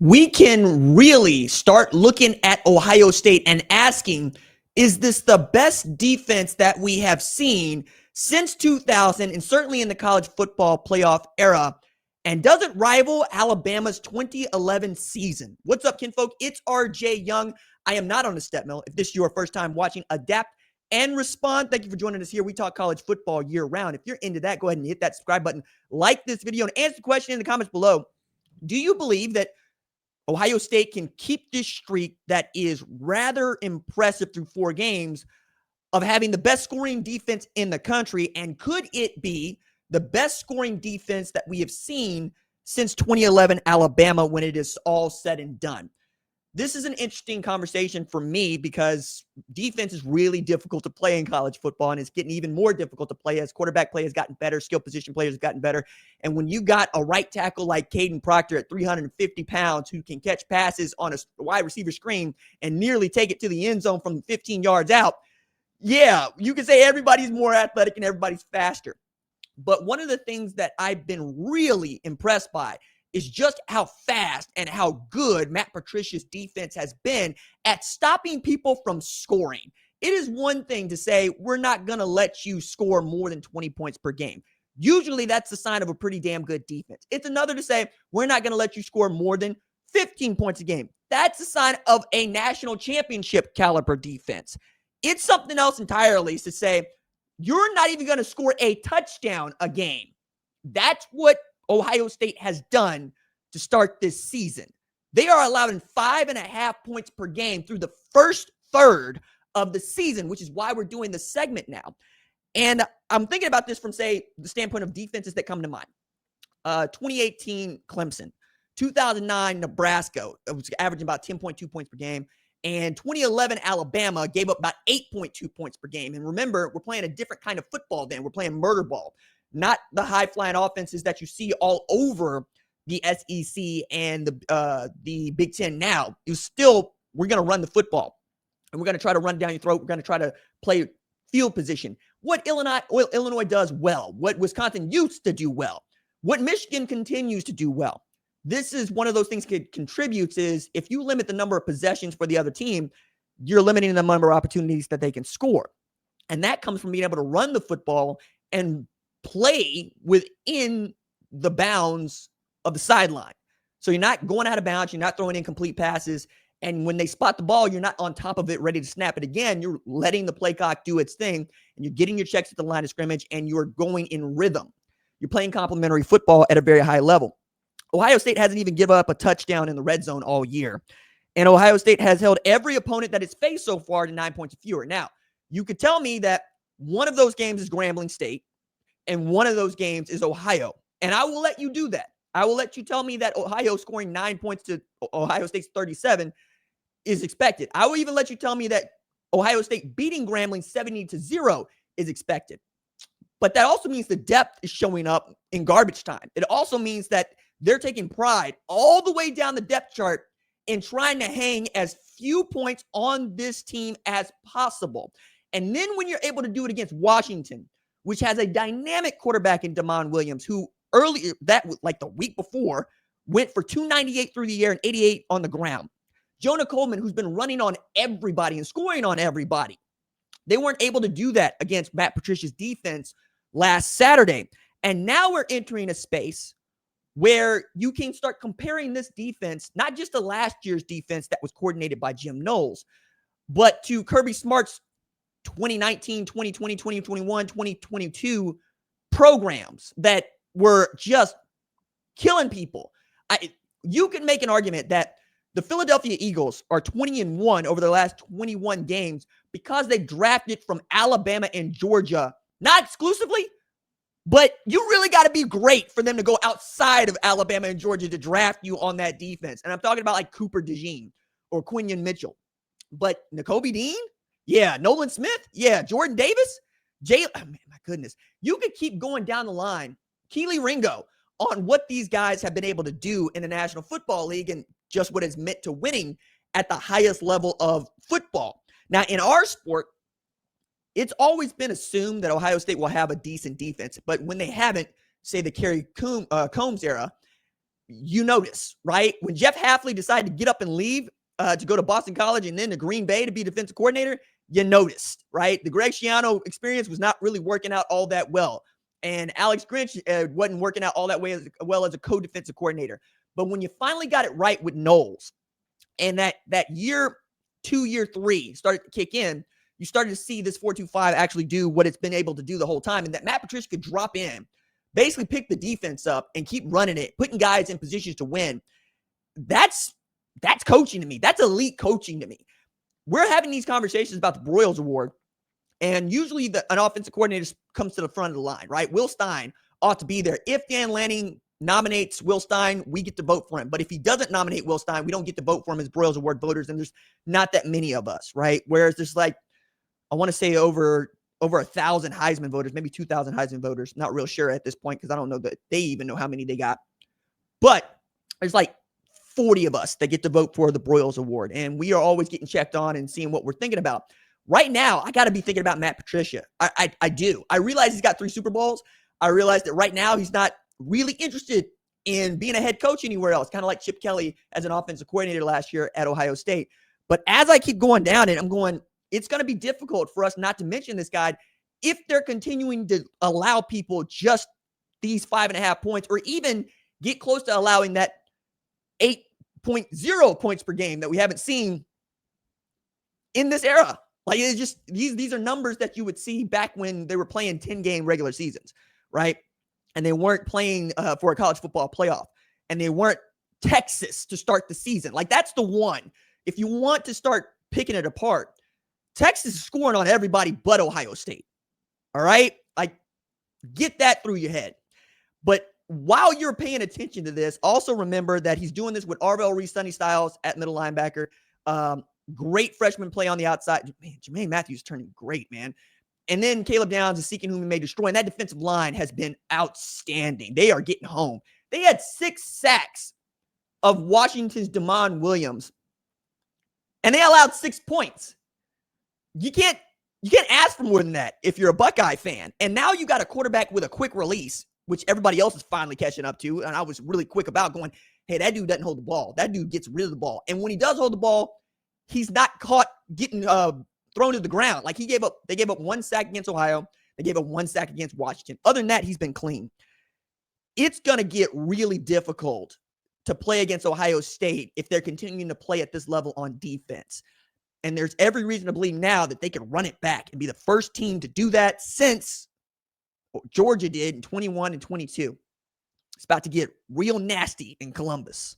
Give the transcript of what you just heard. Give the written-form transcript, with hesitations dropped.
we can really start looking at Ohio State and asking, is this the best defense that we have seen since 2000 and certainly in the college football playoff era? And does it rival Alabama's 2011 season? What's up, kinfolk? It's RJ Young. I am not on the step mill. If this is your first time watching, adapt and respond. Thank you for joining us here. We talk college football year round. If you're into that, go ahead and hit that subscribe button, like this video, and answer the question in the comments below. Do you believe that Ohio State can keep this streak that is rather impressive through 4 games of having the best scoring defense in the country? And could it be the best scoring defense that we have seen since 2011 Alabama when it is all said and done? This is an interesting conversation for me because defense is really difficult to play in college football, and it's getting even more difficult to play as quarterback play has gotten better, skill position players have gotten better. And when you got a right tackle like Caden Proctor at 350 pounds who can catch passes on a wide receiver screen and nearly take it to the end zone from 15 yards out, yeah, you can say everybody's more athletic and everybody's faster. But one of the things that I've been really impressed by is just how fast and how good Matt Patricia's defense has been at stopping people from scoring. It is one thing to say, we're not going to let you score more than 20 points per game. Usually that's the sign of a pretty damn good defense. It's another to say, we're not going to let you score more than 15 points a game. That's a sign of a national championship caliber defense. It's something else entirely to say, you're not even going to score a touchdown a game. That's what Ohio State has done to start this season. They are allowing 5.5 points per game through the first third of the season, which is why we're doing this segment now. And I'm thinking about this from, say, the standpoint of defenses that come to mind. 2018 Clemson, 2009 Nebraska, it was averaging about 10.2 points per game. And 2011 Alabama gave up about 8.2 points per game. And remember, we're playing a different kind of football then. We're playing murder ball, not the high-flying offenses that you see all over the SEC and the Big Ten now. We're going to run the football, and we're going to try to run down your throat. We're going to try to play field position. What Illinois does well, what Wisconsin used to do well, what Michigan continues to do well. This is one of those things that contributes is if you limit the number of possessions for the other team, you're limiting the number of opportunities that they can score. And that comes from being able to run the football and play within the bounds of the sideline. So you're not going out of bounds. You're not throwing incomplete passes. And when they spot the ball, you're not on top of it, ready to snap it again. You're letting the play clock do its thing, and you're getting your checks at the line of scrimmage, and you're going in rhythm. You're playing complementary football at a very high level. Ohio State hasn't even given up a touchdown in the red zone all year. And Ohio State has held every opponent that it's faced so far to 9 points or fewer. Now, you could tell me that one of those games is Grambling State and one of those games is Ohio. And I will let you do that. I will let you tell me that Ohio scoring 9 points to Ohio State's 37 is expected. I will even let you tell me that Ohio State beating Grambling 70-0 is expected. But that also means the depth is showing up in garbage time. It also means that they're taking pride all the way down the depth chart in trying to hang as few points on this team as possible. And then when you're able to do it against Washington, which has a dynamic quarterback in Damon Williams, who earlier, like the week before, went for 298 through the air and 88 on the ground. Jonah Coleman, who's been running on everybody and scoring on everybody. They weren't able to do that against Matt Patricia's defense last Saturday. And now we're entering a space where you can start comparing this defense, not just to last year's defense that was coordinated by Jim Knowles, but to Kirby Smart's 2019, 2020, 2021, 2022 programs that were just killing people. You can make an argument that the Philadelphia Eagles are 20-1 over their last 21 games because they drafted from Alabama and Georgia, not exclusively, but you really got to be great for them to go outside of Alabama and Georgia to draft you on that defense. And I'm talking about like Cooper DeJean or Quinion Mitchell. But Nakobe Dean? Yeah. Nolan Smith? Yeah. Jordan Davis? My goodness. You could keep going down the line. Keely Ringo on what these guys have been able to do in the National Football League and just what it's meant to winning at the highest level of football. Now, in our sport, it's always been assumed that Ohio State will have a decent defense, but when they haven't, say the Kerry Combs era, you notice, right? When Jeff Hafley decided to get up and leave to go to Boston College and then to Green Bay to be defensive coordinator, you noticed, right? The Greg Schiano experience was not really working out all that well. And Alex Grinch wasn't working out all that way as well as a co-defensive coordinator. But when you finally got it right with Knowles, and that year 2, year 3 started to kick in, you started to see this 4-2-5 actually do what it's been able to do the whole time, and that Matt Patricia could drop in, basically pick the defense up and keep running it, putting guys in positions to win. That's coaching to me. That's elite coaching to me. We're having these conversations about the Broyles Award, and usually an offensive coordinator comes to the front of the line, right? Will Stein ought to be there. If Dan Lanning nominates Will Stein, we get to vote for him. But if he doesn't nominate Will Stein, we don't get to vote for him as Broyles Award voters, and there's not that many of us, right? Whereas there's like, I want to say over 1,000 Heisman voters, maybe 2,000 Heisman voters. Not real sure at this point because I don't know that they even know how many they got. But there's like 40 of us that get to vote for the Broyles Award, and we are always getting checked on and seeing what we're thinking about. Right now, I got to be thinking about Matt Patricia. I do. I realize he's got 3 Super Bowls. I realize that right now he's not really interested in being a head coach anywhere else, kind of like Chip Kelly as an offensive coordinator last year at Ohio State. But as I keep going down it, I'm going, it's going to be difficult for us not to mention this guy if they're continuing to allow people just these 5.5 points, or even get close to allowing that 8.0 points per game that we haven't seen in this era. Like, it's just, these are numbers that you would see back when they were playing 10-game regular seasons, right? And they weren't playing for a college football playoff, and they weren't Texas to start the season. Like, that's the one. If you want to start picking it apart, Texas is scoring on everybody but Ohio State. All right? Like, get that through your head. But while you're paying attention to this, also remember that he's doing this with Arvell Reese-Sunny Styles at middle linebacker. Great freshman play on the outside. Man, Jermaine Matthews turning great, man. And then Caleb Downs is seeking whom he may destroy. And that defensive line has been outstanding. They are getting home. They had 6 sacks of Washington's Damon Williams, and they allowed 6 points. You can't ask for more than that if you're a Buckeye fan. And now you got a quarterback with a quick release, which everybody else is finally catching up to. And I was really quick about going, hey, that dude doesn't hold the ball. That dude gets rid of the ball. And when he does hold the ball, he's not caught getting thrown to the ground. Like, they gave up 1 sack against Ohio. They gave up 1 sack against Washington. Other than that, he's been clean. It's going to get really difficult to play against Ohio State if they're continuing to play at this level on defense. And there's every reason to believe now that they can run it back and be the first team to do that since Georgia did in 21 and 22. It's about to get real nasty in Columbus.